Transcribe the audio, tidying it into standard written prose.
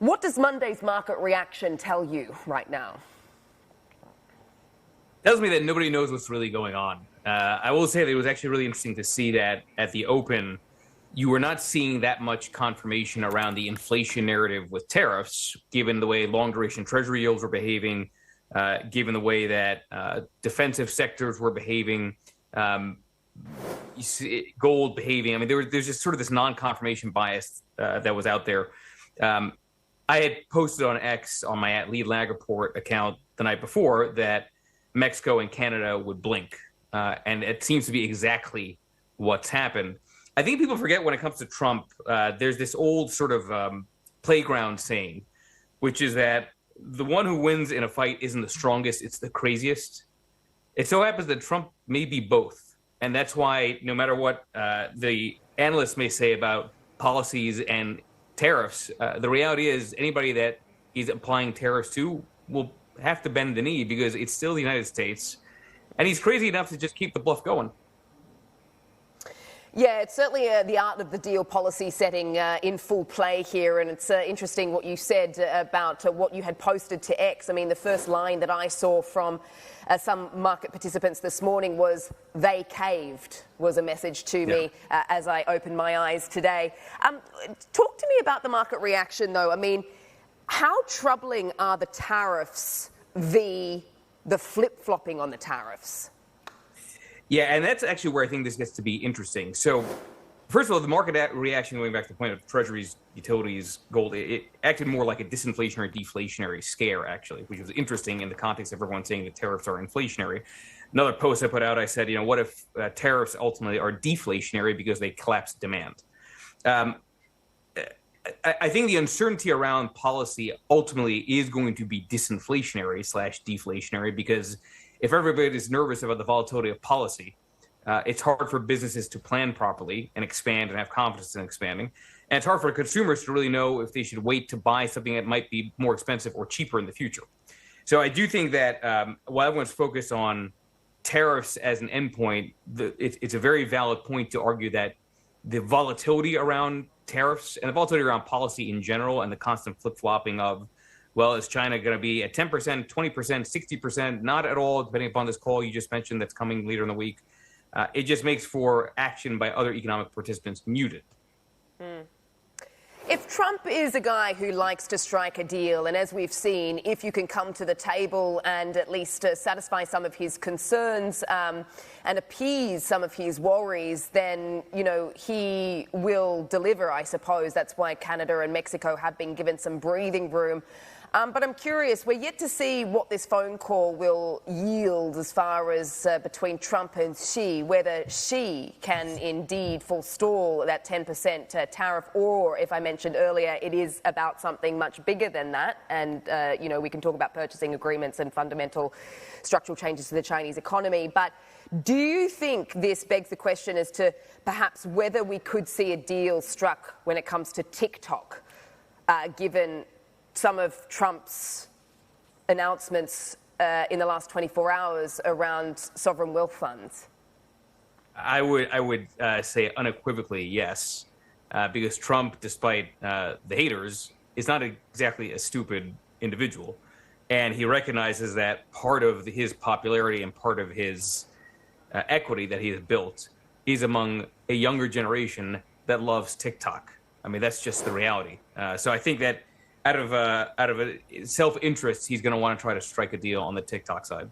What does Monday's market reaction tell you right now? Tells me that nobody knows what's really going on. I will say that it was actually really interesting to see that at the open, you were not seeing that much confirmation around the inflation narrative with tariffs, given the way long-duration treasury yields were behaving, given the way that defensive sectors were behaving, you see gold behaving. I mean, there's just sort of this non-confirmation bias that was out there. I had posted on X on my @Lead Lag Report account the night before that Mexico and Canada would blink, and it seems to be exactly what's happened. I think people forget when it comes to Trump, there's this old sort of playground saying, which is that the one who wins in a fight isn't the strongest, it's the craziest. It so happens that Trump may be both. And that's why no matter what the analysts may say about policies and tariffs, the reality is anybody that he's applying tariffs to will have to bend the knee because it's still the United States. And he's crazy enough to just keep the bluff going. Yeah, it's certainly the art of the deal policy setting in full play here. And it's interesting what you said about what you had posted to X. I mean, the first line that I saw from some market participants this morning was, "They caved," was a message to me as I opened my eyes today. Talk to me about the market reaction, though. I mean, how troubling are the tariffs, the flip-flopping on the tariffs? Yeah, and that's actually where I think this gets to be interesting. So, first of all, the market reaction, going back to the point of treasuries, utilities, gold, it acted more like a disinflationary, deflationary scare, actually, which was interesting in the context of everyone saying that tariffs are inflationary. Another post I put out, I said, what if tariffs ultimately are deflationary because they collapse demand? I think the uncertainty around policy ultimately is going to be disinflationary/deflationary because if everybody's nervous about the volatility of policy, it's hard for businesses to plan properly and expand and have confidence in expanding. And it's hard for consumers to really know if they should wait to buy something that might be more expensive or cheaper in the future. So I do think that while everyone's focused on tariffs as an endpoint, it's a very valid point to argue that the volatility around tariffs and the volatility around policy in general and the constant flip-flopping of, well, is China going to be at 10%, 20%, 60%? Not at all, depending upon this call you just mentioned that's coming later in the week. It just makes for action by other economic participants muted. If Trump is a guy who likes to strike a deal, and as we've seen, if you can come to the table and at least satisfy some of his concerns and appease some of his worries, then, he will deliver, I suppose. That's why Canada and Mexico have been given some breathing room. But I'm curious, we're yet to see what this phone call will yield as far as between Trump and Xi, whether Xi can indeed forestall that 10% tariff, or, if I mentioned earlier, it is about something much bigger than that. And, we can talk about purchasing agreements and fundamental structural changes to the Chinese economy. But do you think this begs the question as to perhaps whether we could see a deal struck when it comes to TikTok, given some of Trump's announcements in the last 24 hours around sovereign wealth funds? I would say unequivocally yes, because Trump, despite the haters, is not exactly a stupid individual. And he recognizes that part of his popularity and part of his equity that he has built is among a younger generation that loves TikTok. I mean, that's just the reality. So I think that out of a self-interest, he's going to want to try to strike a deal on the TikTok side.